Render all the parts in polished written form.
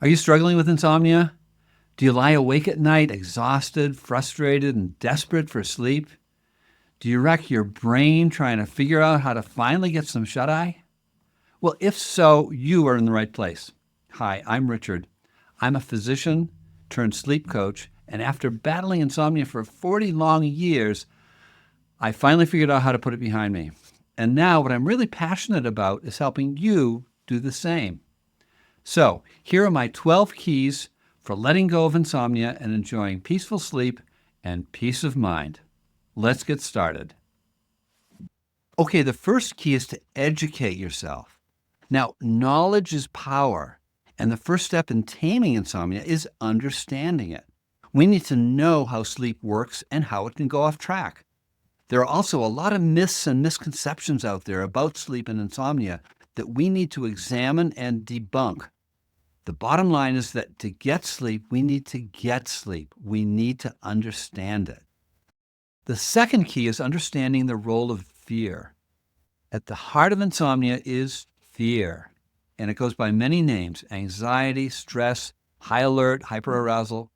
Are you struggling with insomnia? Do you lie awake at night, exhausted, frustrated, and desperate for sleep? Do you rack your brain trying to figure out how to finally get some shut-eye? Well, if so, you are in the right place. Hi, I'm Richard. I'm a physician turned sleep coach, and after battling insomnia for 40 long years, I finally figured out how to put it behind me. And now what I'm really passionate about is helping you do the same. So, here are my 12 keys for letting go of insomnia and enjoying peaceful sleep and peace of mind. Let's get started. Okay, the first key is to educate yourself. Now, knowledge is power, and the first step in taming insomnia is understanding it. We need to know how sleep works and how it can go off track. There are also a lot of myths and misconceptions out there about sleep and insomnia that we need to examine and debunk. The bottom line is that to get sleep, we need to get sleep. We need to understand it. The second key is understanding the role of fear. At the heart of insomnia is fear, and it goes by many names: anxiety, stress, high alert, hyperarousal.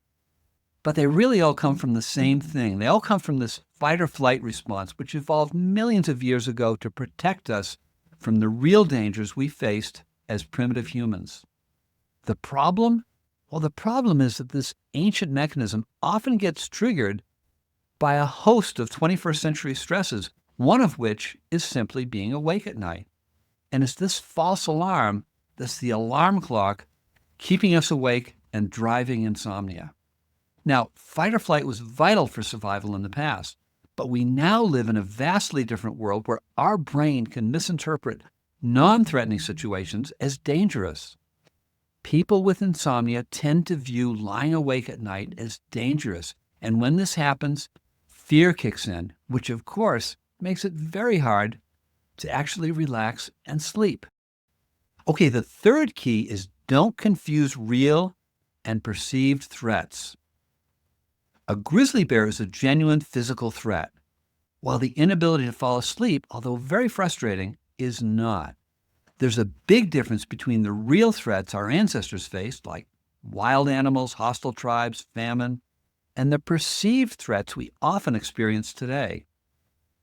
But they really all come from the same thing. They all come from this fight or flight response, which evolved millions of years ago to protect us from the real dangers we faced as primitive humans. The problem? Well, the problem is that this ancient mechanism often gets triggered by a host of 21st century stresses, one of which is simply being awake at night. And it's this false alarm that's the alarm clock keeping us awake and driving insomnia. Now, fight or flight was vital for survival in the past, but we now live in a vastly different world where our brain can misinterpret non-threatening situations as dangerous. People with insomnia tend to view lying awake at night as dangerous, and when this happens, fear kicks in, which of course makes it very hard to actually relax and sleep. Okay, the third key is don't confuse real and perceived threats. A grizzly bear is a genuine physical threat, while the inability to fall asleep, although very frustrating, is not. There's a big difference between the real threats our ancestors faced, like wild animals, hostile tribes, famine, and the perceived threats we often experience today.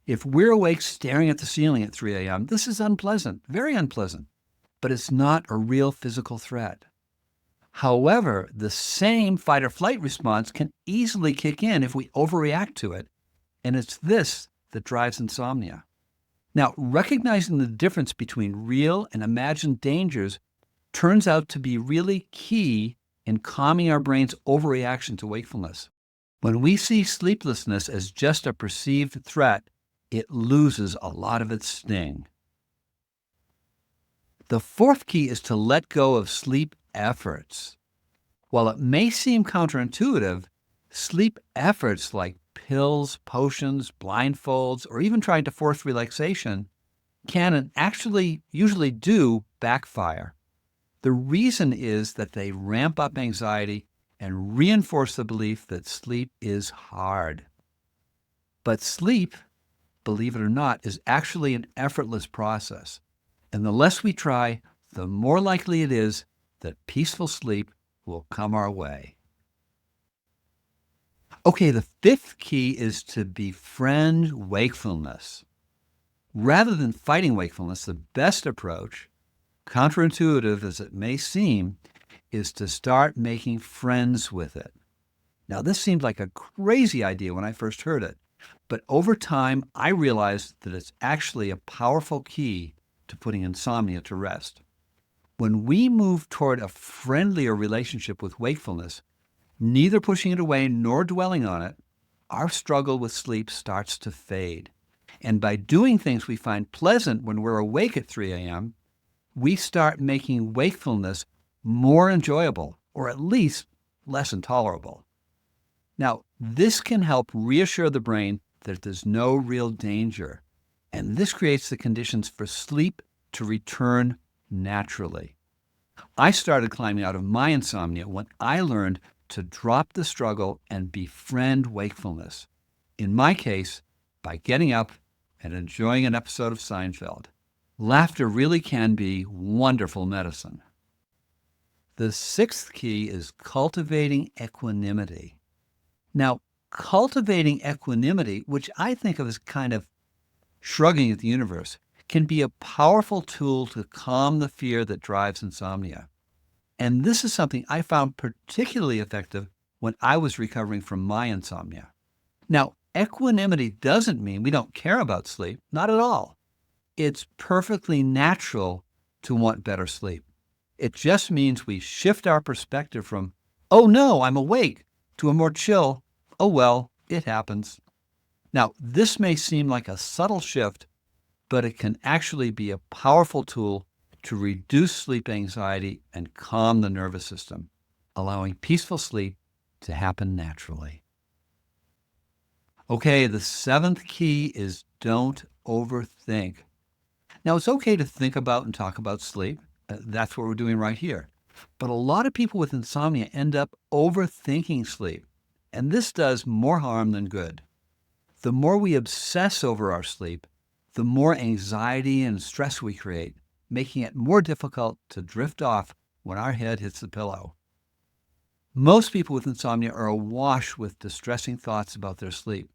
If we're awake staring at the ceiling at 3 a.m., this is unpleasant, very unpleasant, but it's not a real physical threat. However, the same fight or flight response can easily kick in if we overreact to it, and it's this that drives insomnia. Now, recognizing the difference between real and imagined dangers turns out to be really key in calming our brain's overreaction to wakefulness. When we see sleeplessness as just a perceived threat, it loses a lot of its sting. The fourth key is to let go of sleep efforts. While it may seem counterintuitive, sleep efforts like pills, potions, blindfolds, or even trying to force relaxation can and actually usually do backfire. The reason is that they ramp up anxiety and reinforce the belief that sleep is hard. But sleep, believe it or not, is actually an effortless process. And the less we try, the more likely it is that peaceful sleep will come our way. Okay, the fifth key is to befriend wakefulness. Rather than fighting wakefulness, the best approach, counterintuitive as it may seem, is to start making friends with it. Now, this seemed like a crazy idea when I first heard it, but over time, I realized that it's actually a powerful key to putting insomnia to rest. When we move toward a friendlier relationship with wakefulness, neither pushing it away nor dwelling on it, our struggle with sleep starts to fade. And by doing things we find pleasant when we're awake at 3 a.m., we start making wakefulness more enjoyable, or at least less intolerable. Now, this can help reassure the brain that there's no real danger, and this creates the conditions for sleep to return naturally. I started climbing out of my insomnia when I learned to drop the struggle and befriend wakefulness. In my case, by getting up and enjoying an episode of Seinfeld. Laughter really can be wonderful medicine. The sixth key is cultivating equanimity. Now, cultivating equanimity, which I think of as kind of shrugging at the universe, can be a powerful tool to calm the fear that drives insomnia. And this is something I found particularly effective when I was recovering from my insomnia. Now, equanimity doesn't mean we don't care about sleep, not at all. It's perfectly natural to want better sleep. It just means we shift our perspective from, oh no, I'm awake, to a more chill, oh well, it happens. Now, this may seem like a subtle shift, but it can actually be a powerful tool to reduce sleep anxiety and calm the nervous system, allowing peaceful sleep to happen naturally. Okay, the seventh key is don't overthink. Now, it's okay to think about and talk about sleep. That's what we're doing right here. But a lot of people with insomnia end up overthinking sleep, and this does more harm than good. The more we obsess over our sleep, the more anxiety and stress we create, making it more difficult to drift off when our head hits the pillow. Most people with insomnia are awash with distressing thoughts about their sleep,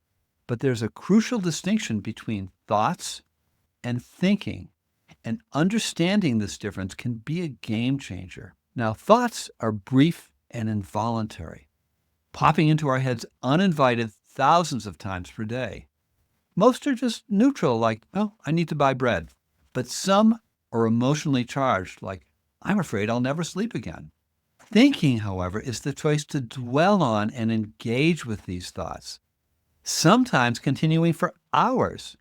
but there's a crucial distinction between thoughts and thinking, and understanding this difference can be a game changer. Now, thoughts are brief and involuntary, popping into our heads uninvited thousands of times per day. Most are just neutral, like, oh, I need to buy bread. But some are emotionally charged, like, I'm afraid I'll never sleep again. Thinking, however, is the choice to dwell on and engage with these thoughts, sometimes continuing for hours.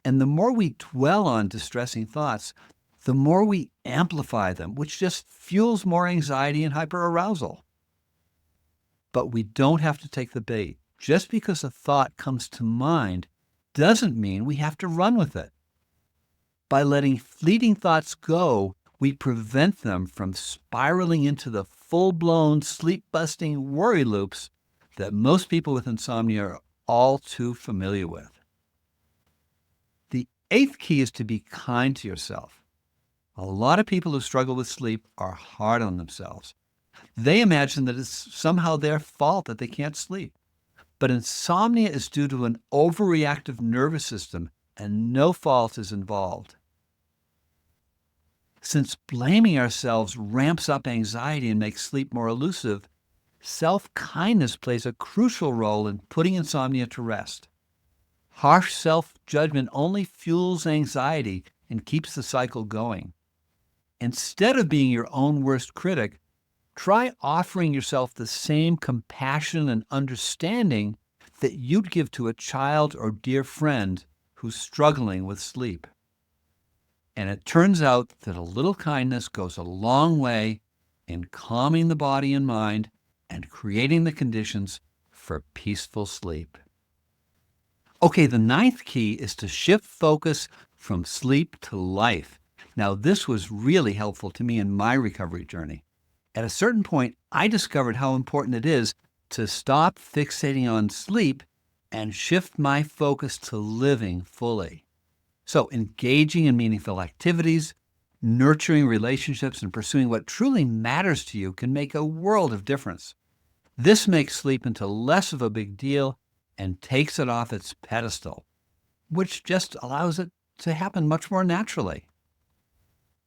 And the more we dwell on distressing thoughts, the more we amplify them, which just fuels more anxiety and hyperarousal. But we don't have to take the bait. Just because a thought comes to mind doesn't mean we have to run with it. By letting fleeting thoughts go, we prevent them from spiraling into the full-blown, sleep-busting worry loops that most people with insomnia are all too familiar with. The eighth key is to be kind to yourself. A lot of people who struggle with sleep are hard on themselves. They imagine that it's somehow their fault that they can't sleep. But insomnia is due to an overreactive nervous system, and no fault is involved. Since blaming ourselves ramps up anxiety and makes sleep more elusive, self-kindness plays a crucial role in putting insomnia to rest. Harsh self-judgment only fuels anxiety and keeps the cycle going. Instead of being your own worst critic, try offering yourself the same compassion and understanding that you'd give to a child or dear friend who's struggling with sleep. And it turns out that a little kindness goes a long way in calming the body and mind and creating the conditions for peaceful sleep. Okay, the ninth key is to shift focus from sleep to life. Now, this was really helpful to me in my recovery journey. At a certain point, I discovered how important it is to stop fixating on sleep and shift my focus to living fully. So engaging in meaningful activities, nurturing relationships, and pursuing what truly matters to you can make a world of difference. This makes sleep into less of a big deal and takes it off its pedestal, which just allows it to happen much more naturally.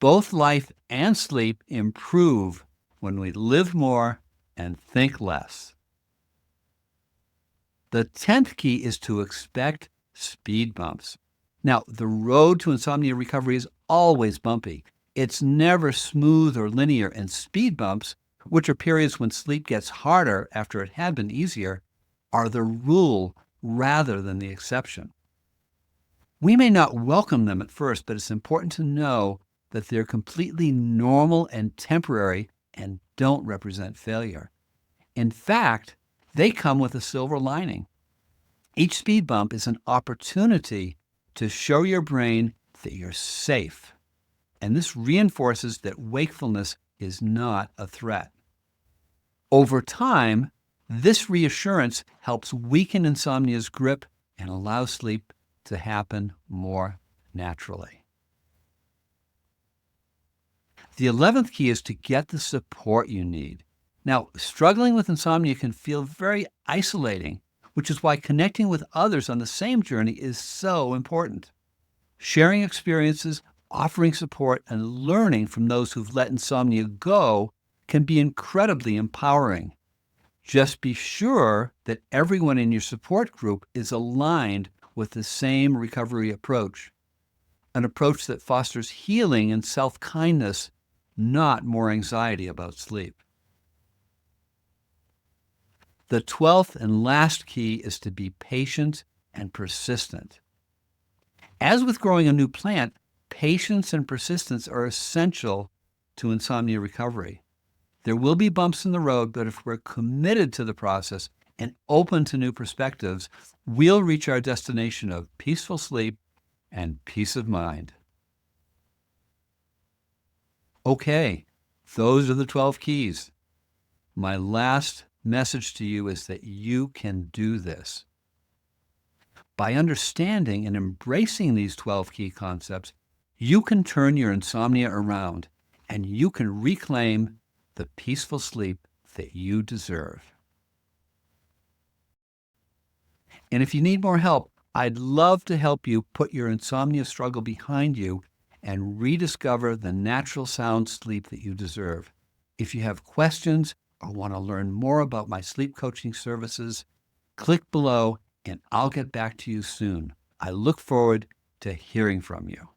Both life and sleep improve when we live more and think less. The 10th key is to expect speed bumps. Now, the road to insomnia recovery is always bumpy. It's never smooth or linear, and speed bumps, which are periods when sleep gets harder after it had been easier, are the rule rather than the exception. We may not welcome them at first, but it's important to know that they're completely normal and temporary and don't represent failure. In fact, they come with a silver lining. Each speed bump is an opportunity to show your brain that you're safe. And this reinforces that wakefulness is not a threat. Over time, this reassurance helps weaken insomnia's grip and allow sleep to happen more naturally. The 11th key is to get the support you need. Now, struggling with insomnia can feel very isolating, which is why connecting with others on the same journey is so important. Sharing experiences, offering support, and learning from those who've let insomnia go can be incredibly empowering. Just be sure that everyone in your support group is aligned with the same recovery approach, an approach that fosters healing and self-kindness, not more anxiety about sleep. The 12th and last key is to be patient and persistent. As with growing a new plant, patience and persistence are essential to insomnia recovery. There will be bumps in the road, but if we're committed to the process and open to new perspectives, we'll reach our destination of peaceful sleep and peace of mind. Okay, those are the 12 keys. My last message to you is that you can do this. By understanding and embracing these 12 key concepts, you can turn your insomnia around and you can reclaim the peaceful sleep that you deserve. And if you need more help, I'd love to help you put your insomnia struggle behind you and rediscover the natural sound sleep that you deserve. If you have questions or want to learn more about my sleep coaching services, click below and I'll get back to you soon. I look forward to hearing from you.